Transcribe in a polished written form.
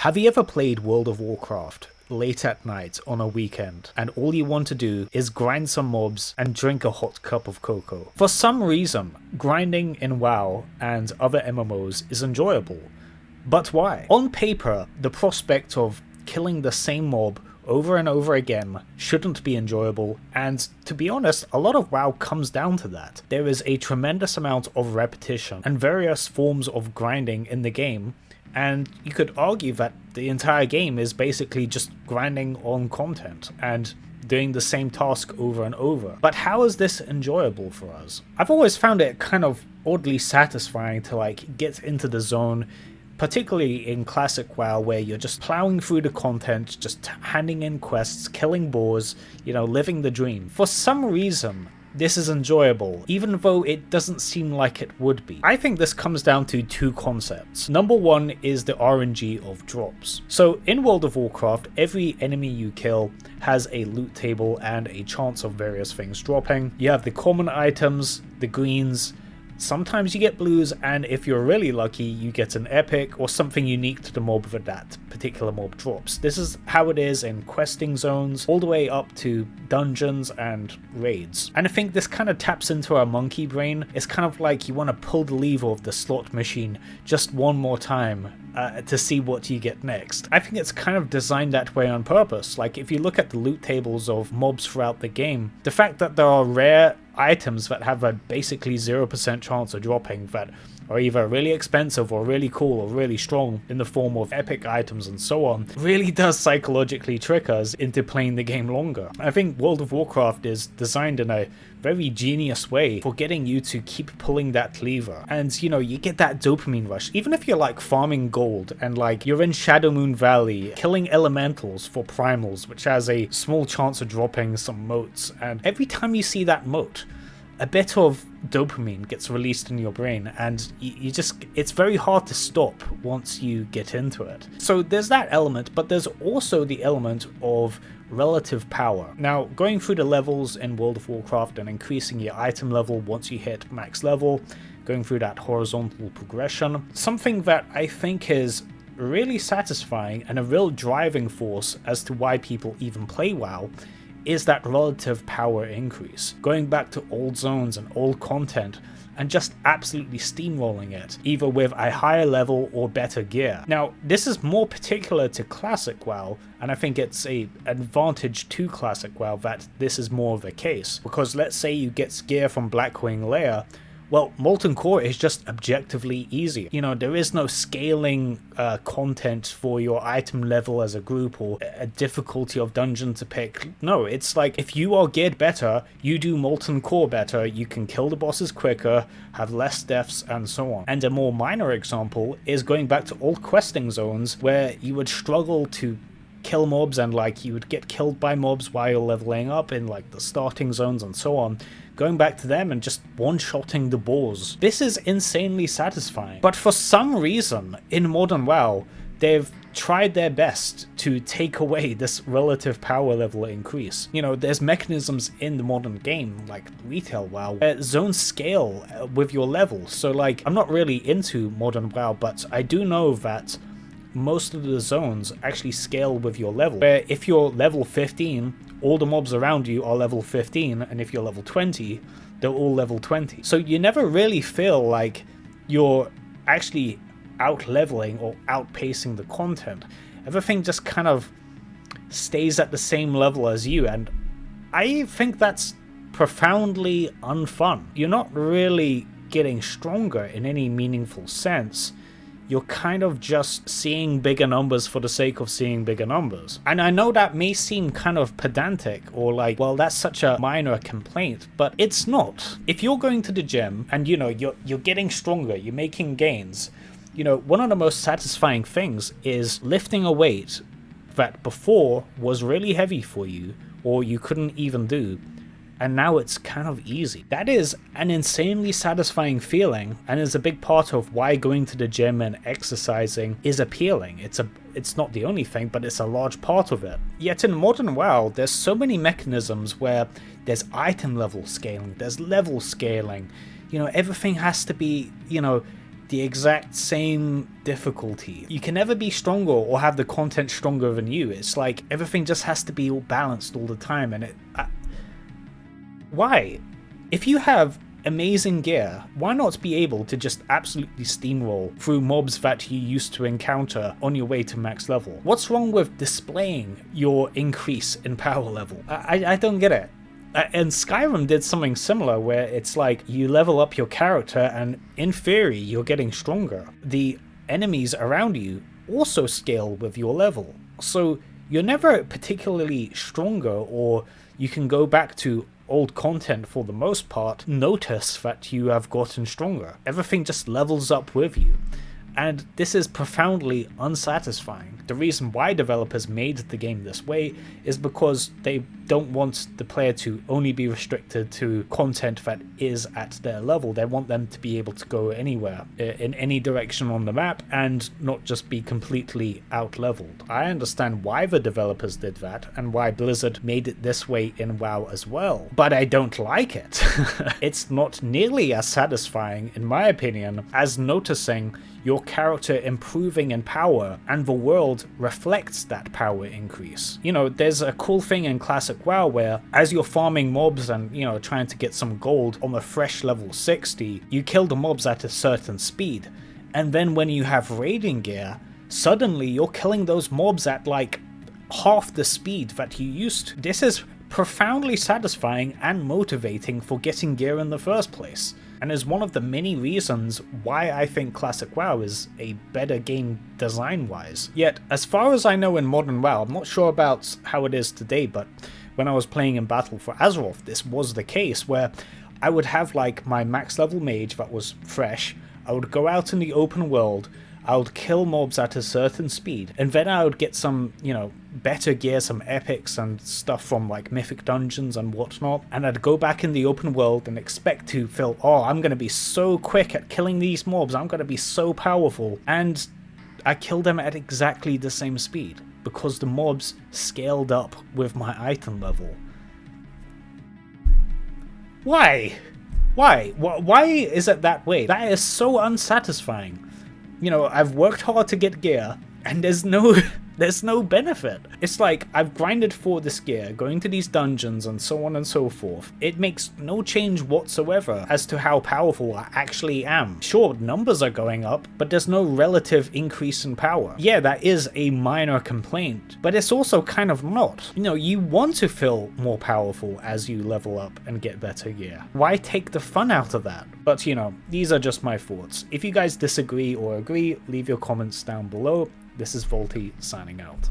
Have you ever played World of Warcraft late at night on a weekend and all you want to do is grind some mobs and drink a hot cup of cocoa? For some reason, grinding in WoW and other MMOs is enjoyable. But why? On paper, the prospect of killing the same mob over and over again shouldn't be enjoyable, and to be honest, a lot of WoW comes down to that. There is a tremendous amount of repetition and various forms of grinding in the game, and you could argue that the entire game is basically just grinding on content and doing the same task over and over. But how is this enjoyable for us? I've always found it kind of oddly satisfying to get into the zone, particularly in classic WoW, where you're just plowing through the content, just handing in quests, killing boars, living the dream. For some reason, this is enjoyable, even though it doesn't seem like it would be. I think this comes down to two concepts. Number one is the RNG of drops. So in World of Warcraft, every enemy you kill has a loot table and a chance of various things dropping. You have the common items, the greens, sometimes you get blues, and if you're really lucky, you get an epic or something unique to the mob that particular mob drops. This is how it is in questing zones, all the way up to dungeons and raids. And I think this kind of taps into our monkey brain. It's kind of like you want to pull the lever of the slot machine just one more time to see what you get next. I think it's kind of designed that way on purpose. Like, if you look at the loot tables of mobs throughout the game, the fact that there are rare items that have a basically 0% chance of dropping that are either really expensive or really cool or really strong in the form of epic items and so on, really does psychologically trick us into playing the game longer. I think World of Warcraft is designed in a very genius way for getting you to keep pulling that lever, and you get that dopamine rush. Even if you're farming gold and you're in Shadowmoon Valley killing elementals for primals, which has a small chance of dropping some motes, and every time you see that mote, a bit of dopamine gets released in your brain, and it's very hard to stop once you get into it. So there's that element, but there's also the element of relative power. Now, going through the levels in World of Warcraft and increasing your item level once you hit max level, going through that horizontal progression, something that I think is really satisfying and a real driving force as to why people even play WoW is that relative power increase. Going back to old zones and old content and just absolutely steamrolling it, either with a higher level or better gear. Now, this is more particular to classic WoW, and I think it's an advantage to classic WoW that this is more of the case, because let's say you get gear from Blackwing Lair, well, Molten Core is just objectively easier. There is no scaling content for your item level as a group or a difficulty of dungeon to pick. No, it's if you are geared better, you do Molten Core better, you can kill the bosses quicker, have less deaths, and so on. And a more minor example is going back to old questing zones where you would struggle to kill mobs and you would get killed by mobs while you're leveling up in the starting zones and so on. Going back to them and just one-shotting the boars. This is insanely satisfying. But for some reason, in modern WoW, they've tried their best to take away this relative power level increase. There's mechanisms in the modern game, like retail WoW, where zones scale with your level. So I'm not really into modern WoW, but I do know that most of the zones actually scale with your level, where if you're level 15, all the mobs around you are level 15, and if you're level 20, they're all level 20. So you never really feel like you're actually out-leveling or outpacing the content. Everything just kind of stays at the same level as you, and I think that's profoundly unfun. You're not really getting stronger in any meaningful sense. You're kind of just seeing bigger numbers for the sake of seeing bigger numbers. And I know that may seem kind of pedantic or well, that's such a minor complaint, but it's not. If you're going to the gym and you're getting stronger, you're making gains, one of the most satisfying things is lifting a weight that before was really heavy for you or you couldn't even do, and now it's kind of easy. That is an insanely satisfying feeling, and is a big part of why going to the gym and exercising is appealing. It's not the only thing, but it's a large part of it. Yet in modern WoW, there's so many mechanisms where there's item level scaling, there's level scaling, everything has to be, the exact same difficulty. You can never be stronger or have the content stronger than you. It's like everything just has to be all balanced all the time, and why? If you have amazing gear, why not be able to just absolutely steamroll through mobs that you used to encounter on your way to max level? What's wrong with displaying your increase in power level? I don't get it. And Skyrim did something similar where it's like you level up your character and in theory you're getting stronger. The enemies around you also scale with your level. So you're never particularly stronger, or you can go back to old content for the most part, notice that you have gotten stronger. Everything just levels up with you. And this is profoundly unsatisfying. The reason why developers made the game this way is because they don't want the player to only be restricted to content that is at their level. They want them to be able to go anywhere, in any direction on the map, and not just be completely out-leveled. I understand why the developers did that, and why Blizzard made it this way in WoW as well, but I don't like it. It's not nearly as satisfying, in my opinion, as noticing your character improving in power, and the world reflects that power increase. You know, there's a cool thing in Classic WoW where, as you're farming mobs and, you know, trying to get some gold on a fresh level 60, you kill the mobs at a certain speed. And then when you have raiding gear, suddenly you're killing those mobs at like half the speed that you used to. This is profoundly satisfying and motivating for getting gear in the first place, and is one of the many reasons why I think Classic WoW is a better game design-wise. Yet, as far as I know in Modern WoW, I'm not sure about how it is today, but when I was playing in Battle for Azeroth, this was the case, where I would have like my max level mage that was fresh, I would go out in the open world, I would kill mobs at a certain speed, and then I would get some, you know, better gear, some epics and stuff from like mythic dungeons and whatnot, and I'd go back in the open world and expect to feel, oh, I'm gonna be so quick at killing these mobs, I'm gonna be so powerful, and I kill them at exactly the same speed, because the mobs scaled up with my item level. Why? Why is it that way? That is so unsatisfying. You know, I've worked hard to get gear, and there's no benefit. It's like, I've grinded for this gear, going to these dungeons and so on and so forth. It makes no change whatsoever as to how powerful I actually am. Sure, numbers are going up, but there's no relative increase in power. Yeah, that is a minor complaint, but it's also kind of not. You know, you want to feel more powerful as you level up and get better gear. Why take the fun out of that? But you know, these are just my thoughts. If you guys disagree or agree, leave your comments down below. This is WotLK signing out.